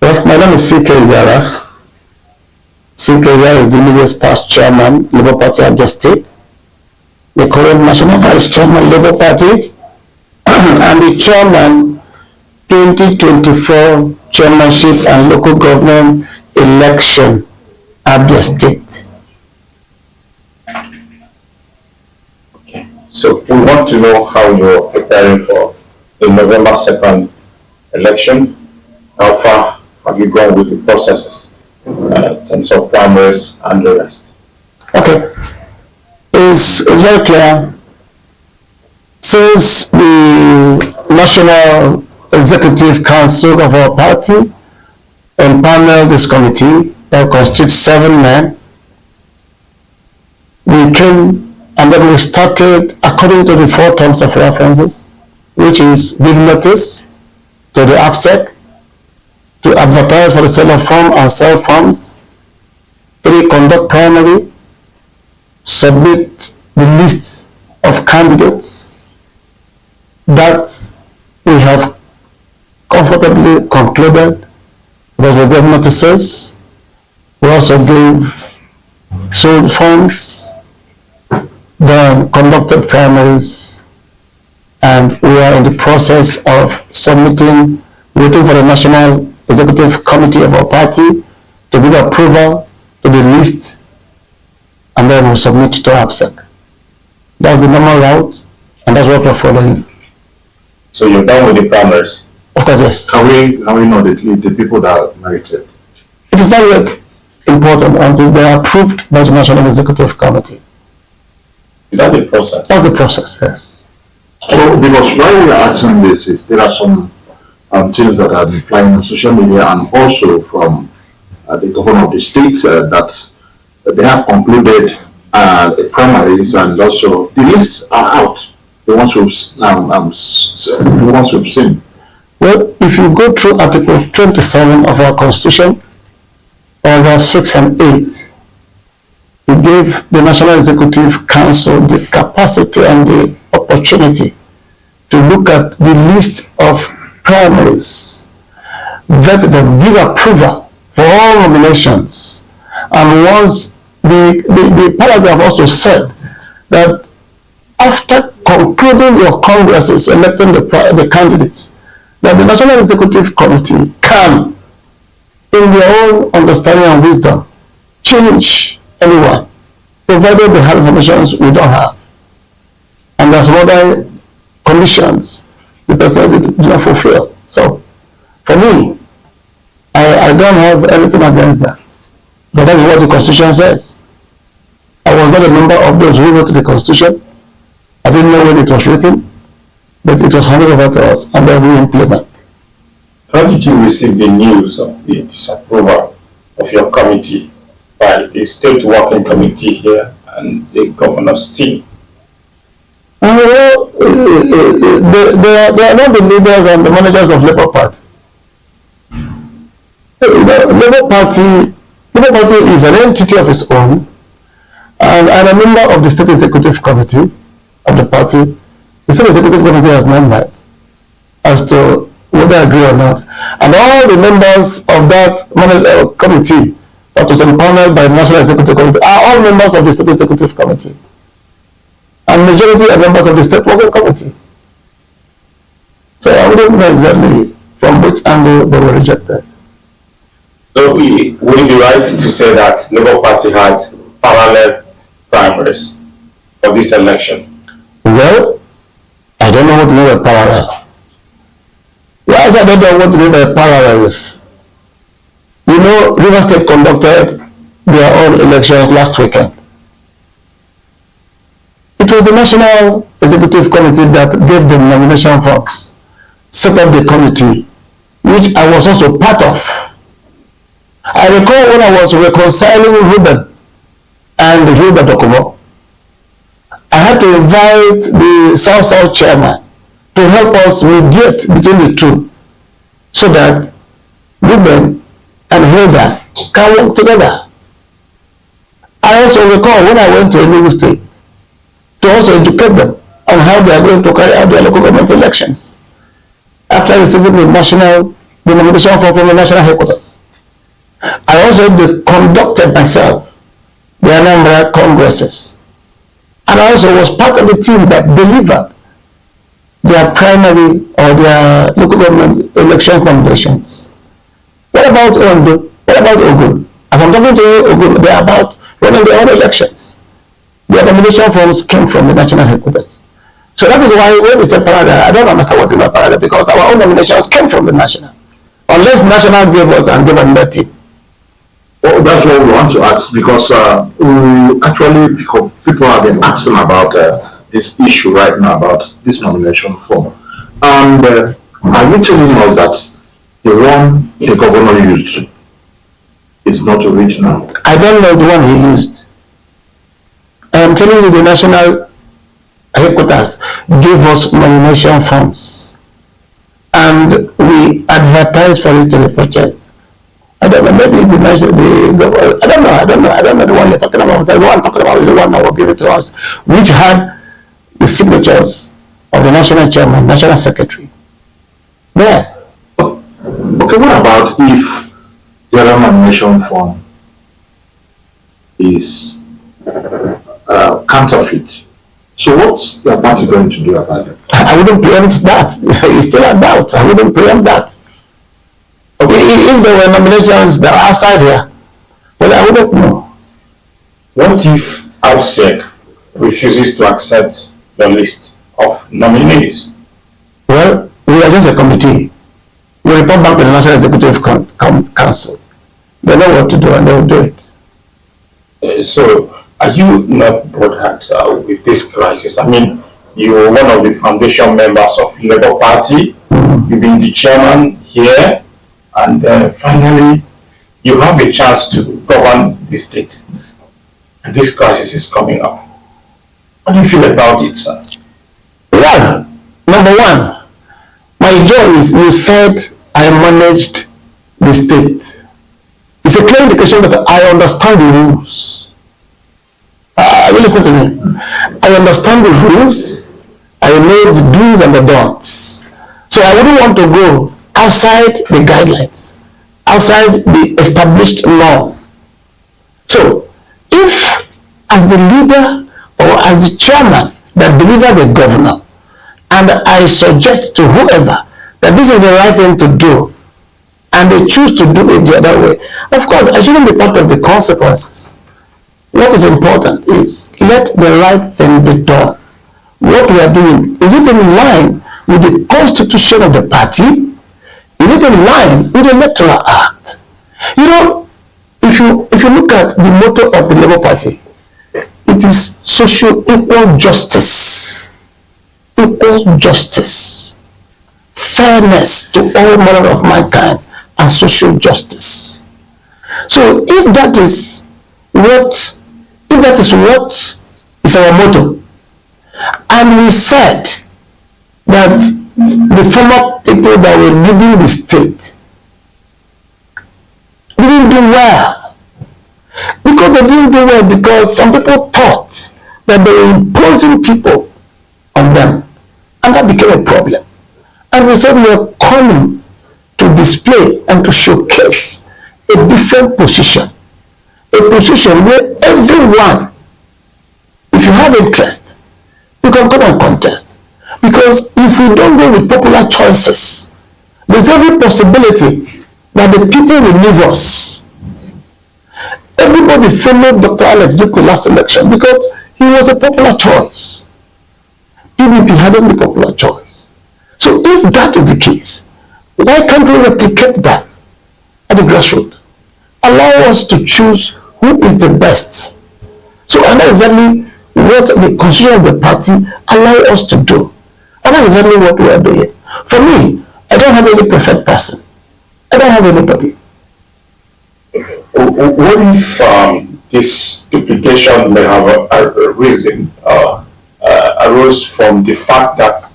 Well, my name is Ceekay Igara. Ceekay Igara is the immediate past chairman, Labour Party, Abia State, the current national vice chairman, Labour Party, and the chairman 2024 chairmanship and local government election, Abia State. Okay. So we want to know how you're preparing for the November 2nd election. How far have you gone with the processes in terms of primaries and the rest? Okay. It's very clear. Since the National Executive Council of our party empaneled this committee that constitutes 7 men, we came and then we started according to the 4 terms of references, which is give notice to the ABSIEC, to advertise for the sale of form and sell forms, 3, conduct primary, submit the list of candidates that we have comfortably concluded because we gave notices. We also gave sold forms, then conducted primaries, and we are in the process of submitting, waiting for the National Executive Committee of our party to give approval to the list, and then we'll submit to ABSIEC. That's the normal route, and that's what we're following. So you're done with the primaries? Of course, yes. Can we know the people that are merited? It is not yet important until they are approved by the National Executive Committee. Is that the process? That's the process, yes. So, because why we are asking this is there are some things that have been flying on social media and also from the governor of the state that they have concluded the primaries and also the lists are out. The ones we've seen. Well, if you go through Article 27 of our Constitution, paragraph 6 and 8, we gave the National Executive Council the capacity and the opportunity to look at the list of primaries, vet them, give approval for all nominations. And once the paragraph also said that after concluding your congresses electing the candidates, that the National Executive Committee can, in their own understanding and wisdom, change anyone, provided they have information we don't have. And there's some other conditions the person did not fulfill. So, for me, I don't have anything against that. But that's what the Constitution says. I was not a member of those who wrote the Constitution. I didn't know when it was written, but it was handed over to us, and then we implement. How did you receive the news of the disapproval of your committee by the State Working Committee here and the governor's team? Well, they are not the leaders and the managers of Labour Party. Labour Party is an entity of its own, and I'm a member of the State Executive Committee of the party. The State Executive Committee has not met as to whether I agree or not. And all the members of that committee that was empowered by the National Executive Committee are all members of the State Executive Committee. And majority are members of the State Working Committee. So I wouldn't know exactly from which angle they were rejected. So would it be right to say that Labour Party had parallel primaries for this election? Well, I don't know what to mean by parallel. Why is I don't know what to mean by parallel is? You know, River State conducted their own elections last weekend. It was the National Executive Committee that gave them nomination forms, set up the committee, which I was also part of. I recall when I was reconciling Ruben and Hilda Dokumo, I had to invite the South chairman to help us mediate between the two so that Ruben and Hilda can work together. I also recall when I went to Enugu State to also educate them on how they are going to carry out their local government elections after receiving the national the nomination form from the national headquarters. I also conducted myself the Anambra Congresses. And I also was part of the team that delivered their primary or their local government election nominations. What about Ondo? What about Ogun? As I'm talking to you, Ogun, they're about running their own elections. Their nomination forms came from the national headquarters. So that is why when we say parada, I don't understand what you mean parada, because our own nominations came from the national. Unless national gave us and gave another team. Well, that's what we want to ask, because people have been asking about this issue right now, about this nomination form. And are you telling us that the one the governor used is not original? I don't know the one he used. I am telling you the national headquarters gave us nomination forms and we advertised for it to be purchased. I don't know, maybe the I don't know the one you're talking about. The one I'm talking about is the one that will give it to us, which had the signatures of the national chairman, national secretary. There. Okay, what about if the other nomination form is counterfeit? So what's the party going to do about it? I wouldn't preempt that. It's still a doubt. I wouldn't preempt that. Okay, if there were nominations that are outside here, well, I wouldn't know. What if ABSIEC refuses to accept the list of nominees? Well, we are just a committee. We report back to the National Executive Council. They know what to do and they will do it. So, are you not bothered with this crisis? I mean, you were one of the foundation members of Labour Party. You've been the chairman here. And finally, you have a chance to govern the state. And this crisis is coming up. How do you feel about it, sir? Well, number one, my joy is you said I managed the state. It's a clear indication that I understand the rules. You listen to me. I understand the rules. I know the do's and the don'ts. So I wouldn't want to go outside the guidelines, outside the established norm. So, if as the leader or as the chairman that delivered the governor, and I suggest to whoever that this is the right thing to do, and they choose to do it the other way, of course, I shouldn't be part of the consequences. What is important is let the right thing be done. What we are doing, is it in line with the constitution of the party? Is it in line with the Electoral Act? You know, if you look at the motto of the Labour Party, it is social equal justice, fairness to all manner of mankind, and social justice. So if that is what is our motto, and we said that the former people that were leading the state didn't do well. Because they didn't do well because some people thought that they were imposing people on them. And that became a problem. And we said we are coming to display and to showcase a different position. A position where everyone, if you have interest, you can come and contest. Because if we don't go with popular choices, there's every possibility that the people will leave us. Everybody followed Dr. Alex Duke last election because he was a popular choice. PDP hadn't the popular choice. So if that is the case, why can't we replicate that at the grassroots? Allow us to choose who is the best. So and that's exactly what the constitution of the party allow us to do. And that's exactly what we are doing. For me, I don't have any perfect person. I don't have anybody. What if this duplication may have arose from the fact that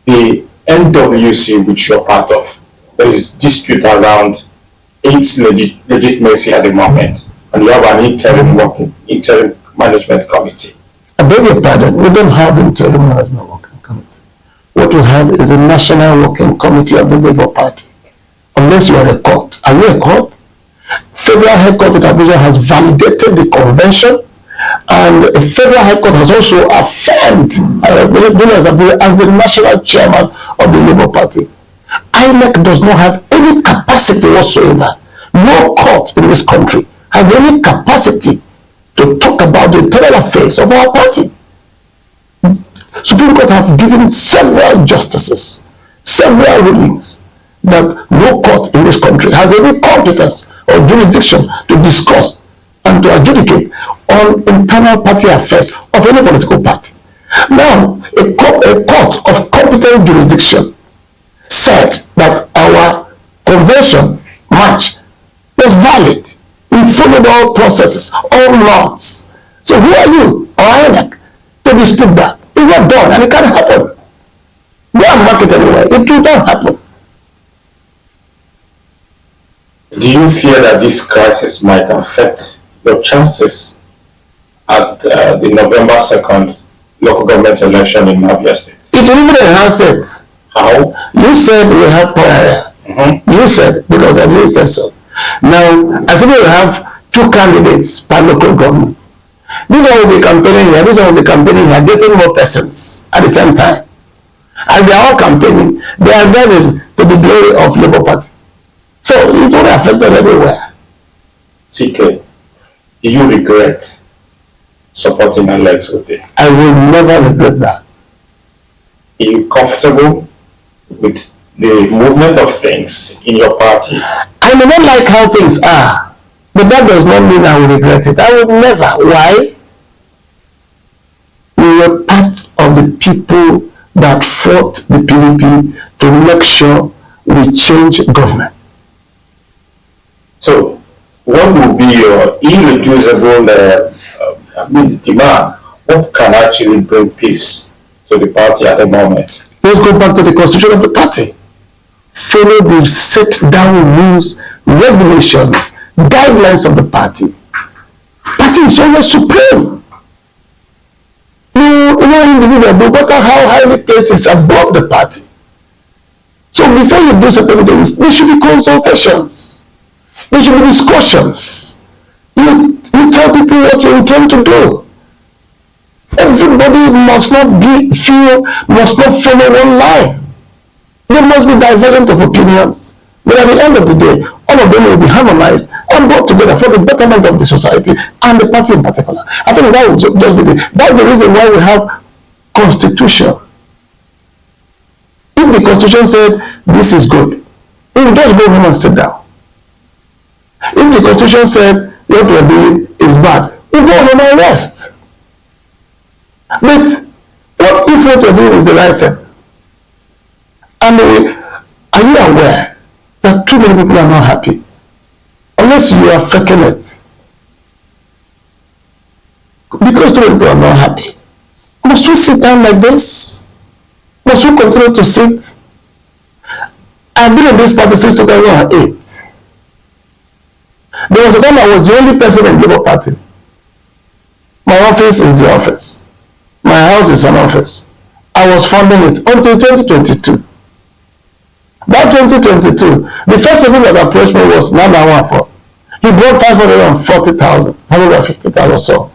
the NWC, which you're part of, there is dispute around its legitimacy at the moment, and you have an interim management committee? I beg your pardon, we don't have interim management working committee. What we have is a national working committee of the Labour Party unless you are a court. Are you a court? Federal High Court in Abuja has validated the convention, and a Federal High Court has also affirmed as the national chairman of the Labour Party. INEC does not have any capacity whatsoever. No court in this country has any capacity to talk about the internal affairs of our party. Supreme Court have given several justices, several rulings, that no court in this country has any competence or jurisdiction to discuss and to adjudicate on internal party affairs of any political party. Now, a court of competent jurisdiction said that our convention march was valid. We followed all processes, all norms. So who are you, or INEC, to dispute that? It's not done, and it can't happen. Go and mark it anyway. It will not happen. Do you fear that this crisis might affect your chances at the November 2nd local government election in Abia State? It will even enhance it. How? You said we have poor area. You said, because I didn't say so. Now, I said we have 2 candidates per local government. These one will be campaigning here, this one will be campaigning here, getting more persons at the same time. As they are all campaigning, they are gathered to the glory of Labour Party. So it will affect them everywhere. Ceekay, do you regret supporting Alex Otti? I will never regret that. Are you comfortable with the movement of things in your party? I may not like how things are, but that does not mean I will regret it. I will never. Why? We were part of the people that fought the PDP to make sure we change government. So, what will be your irreducible demand? What can actually bring peace to the party at the moment? Let's go back to the constitution of the party. Follow the set down rules, regulations, guidelines of the party. Party is always supreme. No individual, no matter how highly placed, is above the party. So before you do certain things, there should be consultations. There should be discussions. You tell people what you intend to do. Everybody must not follow one line. There must be divergent of opinions. But at the end of the day, all of them will be harmonized and brought together for the betterment of the society and the party in particular. I think that would just be that's the reason why we have constitution. If the constitution said this is good, we will just go home and sit down. If the constitution said what we are doing is bad, we go home and rest. But what if what we are doing is the right thing? And are you aware that too many people are not happy? Unless you are faking it. Because too many people are not happy. Must we sit down like this? Must we continue to sit? I've been in this party since 2008. There was a time I was the only person in the Labour Party. My office is the office. My house is an office. I was funding it until 2022. By 2022, the first person that approached me was Nana Wafo. He brought 540,000, 150,000 or so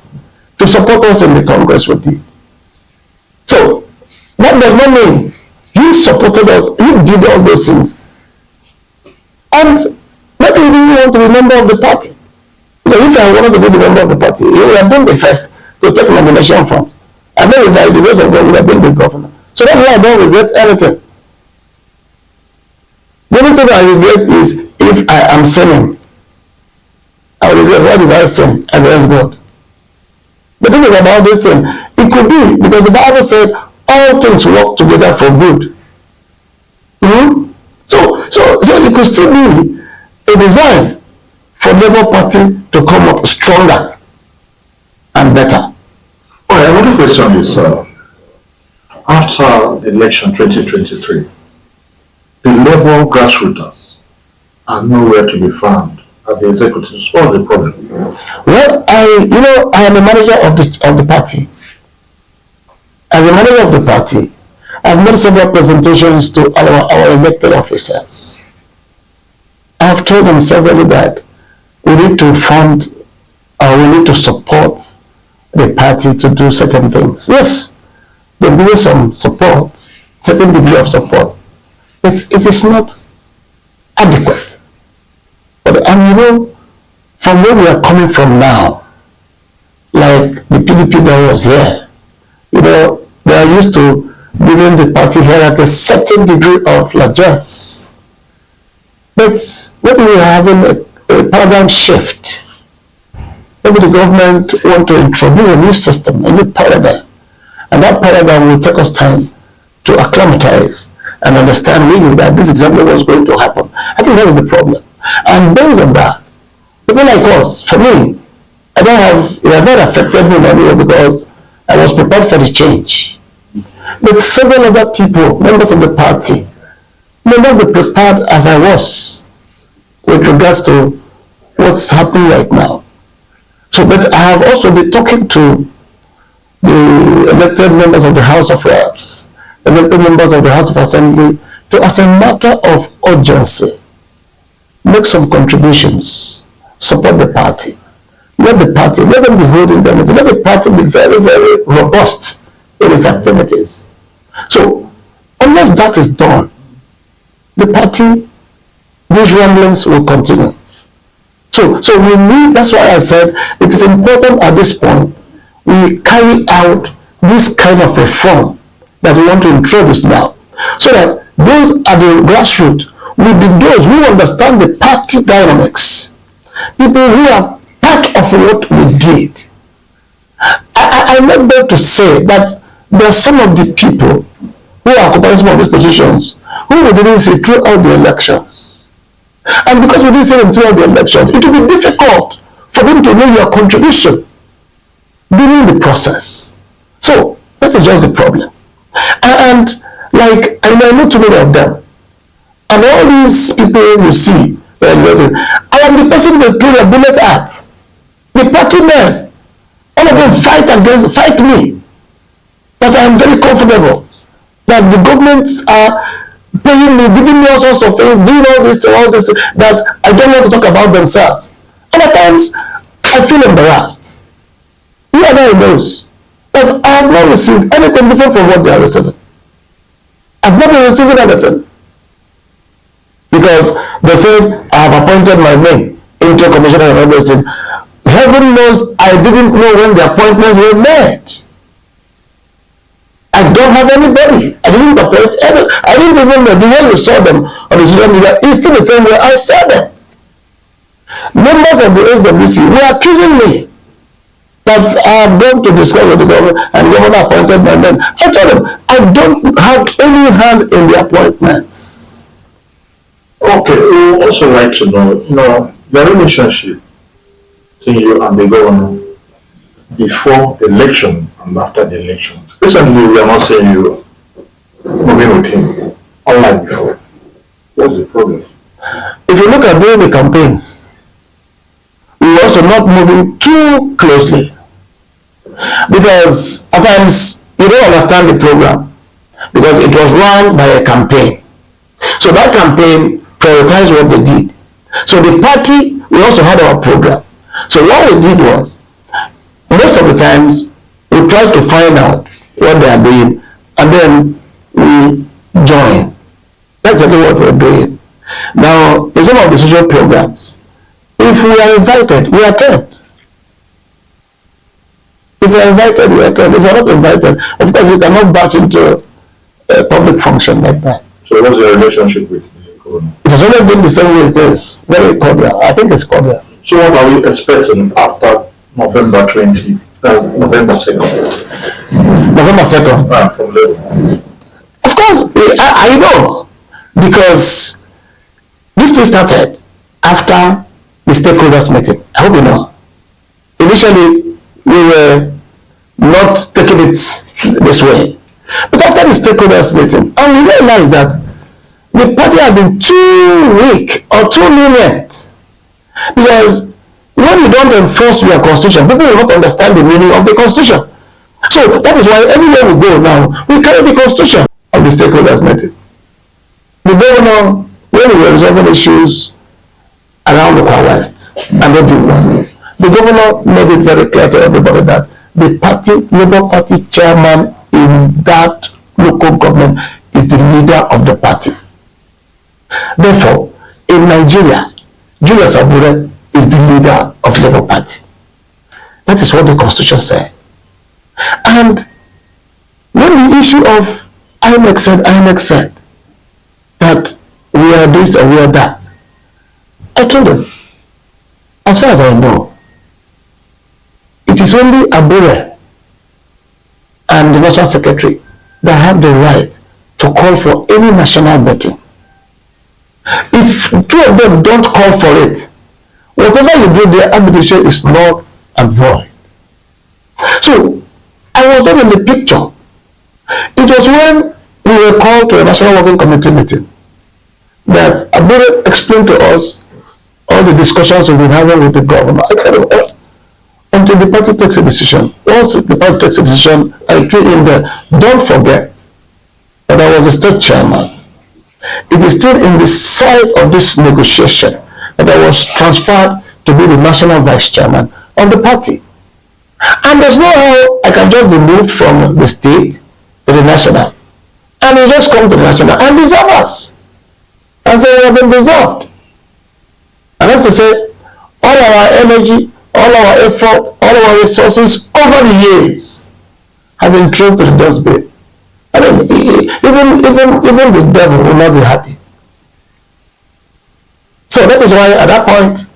to support us in the Congress we did. So, that does not mean he supported us, he did all those things. And maybe he didn't want to be a member of the party. Because if I wanted to be the member of the party, he would have been the first to take nomination forms. And then with the rest of them would have been the governor. So that's why I don't regret anything. The only thing I regret is if I am sinning. I will regret what did I sin against God. The thing is about this thing, it could be because the Bible said all things work together for good. So it could still be a design for Labour Party to come up stronger and better. All right, another question is, after the election 2023, the Labour grassroots are nowhere to be found at the executives. What's the problem? Well, I am a manager of the party. As a manager of the party, I've made several presentations to our elected officers. I've told them severally that we need to fund or we need to support the party to do certain things. Yes, they're giving some support, certain degree of support, but it is not adequate. And you know, from where we are coming from now, like the PDP that was here, you know, they are used to giving the party here at a certain degree of largesse. But when we are having a paradigm shift, maybe the government want to introduce a new system, a new paradigm, and that paradigm will take us time to acclimatize and understand really that this is exactly what's going to happen. I think that is the problem. And based on that, people like us, for me, it has not affected me in any way because I was prepared for the change. But several other people, members of the party, may not be prepared as I was with regards to what's happening right now. So, but I have also been talking to the elected members of the House of Reps, elected members of the House of Assembly, to, as a matter of urgency, make some contributions, support the party. Let the party, let them be holding them, let the party be very, very robust in its activities. So, unless that is done, the party, these rumblings will continue. So we need, that's why I said it is important at this point we carry out this kind of reform that we want to introduce now, so that those at the grassroots will be those who understand the party dynamics, people who are part of what we did. I not better to say that there are some of the people who are occupying some of these positions who we didn't see throughout the elections. And because we didn't see them throughout the elections, it will be difficult for them to know your contribution during the process. So that is just the problem. And like, I know too many of them. And all these people you see, I am the person they threw the bullet at. The party men, all of them fight me. But I am very comfortable that the governments are paying me, giving me all sorts of things, doing all this, that I don't want to talk about themselves. And at times, I feel embarrassed. Whoever knows that I have not received anything different from what they are receiving. I've not been receiving anything. Because they said, I have appointed my name into a commissioner and everything. Heaven knows I didn't know when the appointments were made. I don't have anybody. I didn't appoint any. I didn't even know the way you saw them on the social media. It's still the same way I saw them. Members of the SWC were accusing me that I am going to discuss with the government and the governor appointed my name. I told them I don't have any hand in the appointments. Okay, we would also like to know, the relationship between you and the governor before the election and after the election. Recently, we are not seeing you moving with him, unlike before. What's the problem? If you look at during the campaigns, we were also not moving too closely. Because at times, you don't understand the program. Because it was run by a campaign. So that campaign prioritized what they did. So the party, we also had our program. So what we did was, most of the times, we tried to find out what they are doing, and then we join. That's exactly what we're doing. Now, in some of the social programs, if we are invited, we attend. If we are invited, we attend. If we are not invited, of course, you cannot batch into a public function like that. So what's your relationship with the governor? It has always been the same way it is. Very cordial. I think it's cordial. So what are we expecting after November 2nd? November 2nd. From Labour. Of course, I know, because this thing started after the stakeholders meeting. I hope you know. Initially, we were not taking it this way. But after the stakeholders meeting, and we realized that the party had been too weak or too lenient. Because when you don't enforce your constitution, people will not understand the meaning of the constitution. So that is why everywhere we go now, we carry the constitution of the stakeholders meeting. The governor, when we were resolving issues, around the West and they do well. The governor made it very clear to everybody that the Labour Party chairman in that local government is the leader of the party. Therefore, in Nigeria, Julius Abure is the leader of the Labour Party. That is what the Constitution says. And when the issue of INEC said that we are this or we are that, I told them, as far as I know, it is only Abure and the National Secretary that have the right to call for any national meeting. If two of them don't call for it, whatever you do, their arbitration is null and void. So, I was not in the picture. It was when we were called to a National Working Committee meeting that Abure explained to us all the discussions we've been having with the governor. I kind of, until the party takes a decision. Once the party takes a decision, I put in there, don't forget that I was the state chairman. It is still in the side of this negotiation that I was transferred to be the national vice chairman of the party. And there's no how I can just be moved from the state to the national. And you just come to the national and deserve us. And say we have been deserved. And that's to say, all our energy, all our effort, all our resources over the years have been thrown to the dustbin. I mean, even the devil will not be happy. So that is why at that point,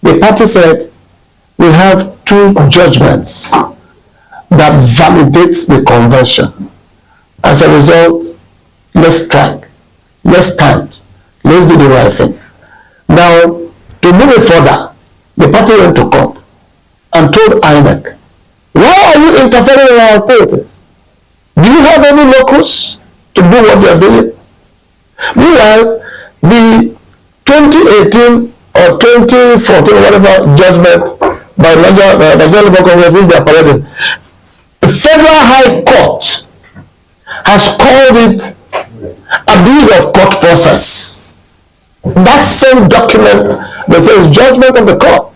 the party said, we have two judgments that validates the convention. As a result, let's strike, let's stand, let's do the right thing. Now, to move it further, the party went to court and told INEC, why are you interfering in our activities? Do you have any locus to do what you are doing? Meanwhile, the 2018 or 2014 whatever judgment by Nigerian Labour Congress which they are parading, the Federal High Court has called it abuse of court process. That same document that says judgment of the court,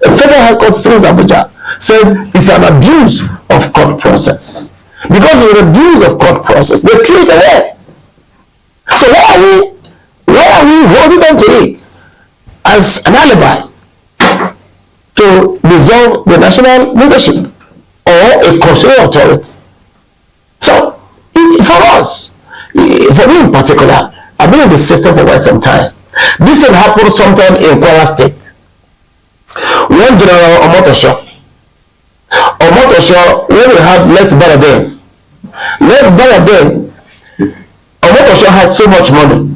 the Federal High Court sitting in Abuja said it's an abuse of court process. Because it's an abuse of court process, they threw it away. So why are we holding on to it as an alibi to dissolve the national leadership or a constitutional authority? So for us, for me in particular, I've been in the system for quite some time. This thing happened sometime in Kwara State. When General Omotosho, when we had Let Baradei, Omotosho had so much money.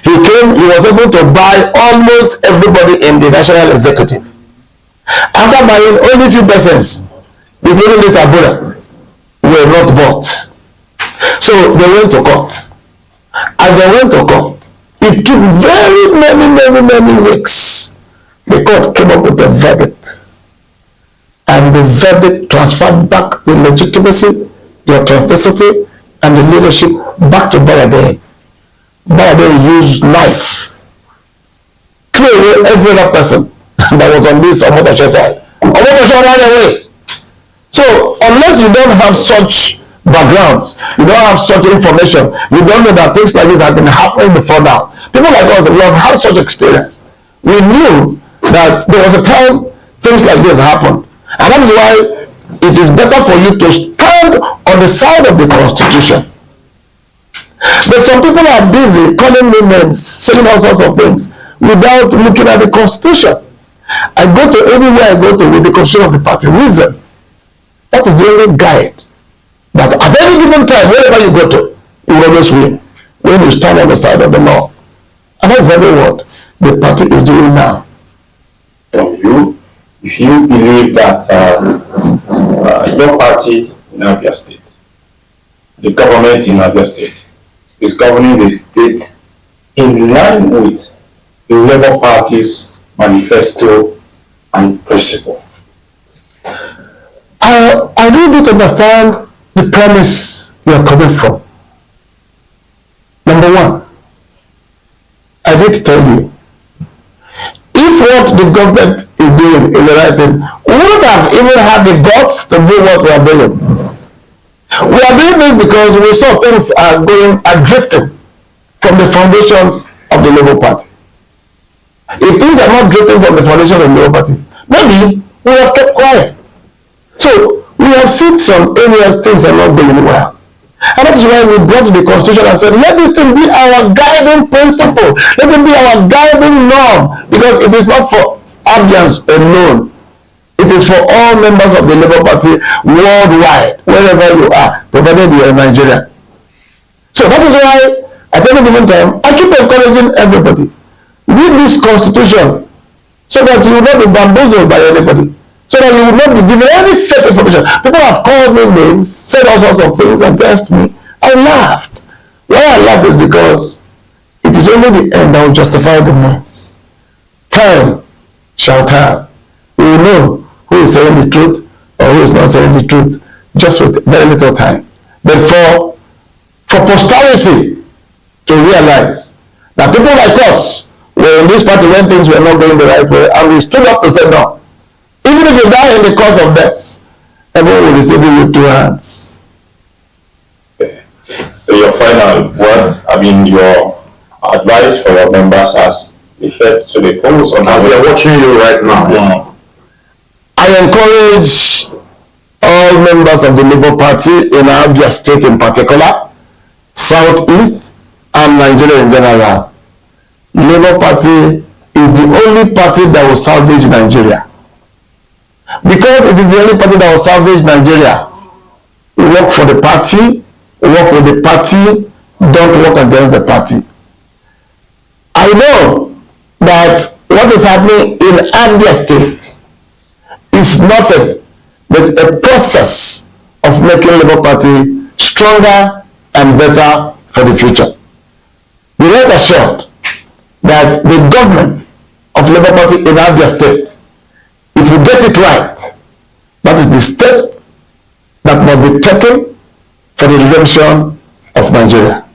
He was able to buy almost everybody in the national executive. After buying only few persons, including this Abura, were not bought. So they went to court. As they went to court, it took many weeks. The court came up with a verdict. And the verdict transferred back the legitimacy, the authenticity, and the leadership back to Baradei. Baradei used knife to throw away every other person that was on this Omotosho side. Omotosho ran away. So unless you don't have such backgrounds, you don't have such information, you don't know that things like this have been happening before now. People like us, we have had such experience. We knew that there was a time things like this happened. And that is why it is better for you to stand on the side of the Constitution. But some people are busy calling me names, saying all sorts of things without looking at the Constitution. I go to anywhere I go to with the Constitution of the party. Reason. That is the only guide. That at any given time, wherever you go to, you will always win. When you stand on the side of the law. And that's exactly what the party is doing now. From you, if you believe that your party in Abia State, the government in Abia State, is governing the state in line with the Labour Party's manifesto and principle. I really don't understand the premise you are coming from. Number one, I did tell you, if what the government is doing is the right thing, we wouldn't have even had the guts to do what we are doing. We are doing this because we saw things are drifting from the foundations of the Labour Party. If things are not drifting from the foundation of the Labour Party, maybe we have kept quiet. So we have seen some areas things are not going well. And that is why we brought the constitution and said, let this thing be our guiding principle. Let it be our guiding norm. Because it is not for Abians alone. It is for all members of the Labour Party worldwide, wherever you are, provided you are in Nigeria. So that is why, at any given time, I keep encouraging everybody. Read this constitution so that you will not be bamboozled by anybody. So that you will not be given any fake information. People have called me names, said all sorts of things against me. I laughed. Why I laughed is because it is only the end that will justify the means. Time shall tell. We will know who is saying the truth or who is not saying the truth, just with very little time. But for posterity to realize that people like us were in this party when things were not going the right way, and we stood up to say no. Even if you die in the cause of death, everyone will receive you with 2 hands. So your final word, your advice for your members as they head to the polls on how we are watching you right now. Yeah. I encourage all members of the Labour Party in Abia State in particular, Southeast, and Nigeria in general. Labour Party is the only party that will salvage Nigeria. Because it is the only party that will salvage Nigeria. Work for the party, work with the party, don't work against the party. I know that what is happening in Abia State is nothing but a process of making Labour Party stronger and better for the future. Be rest assured that the government of Labour Party in Abia State, if we get it right, that is the step that must be taken for the redemption of Nigeria.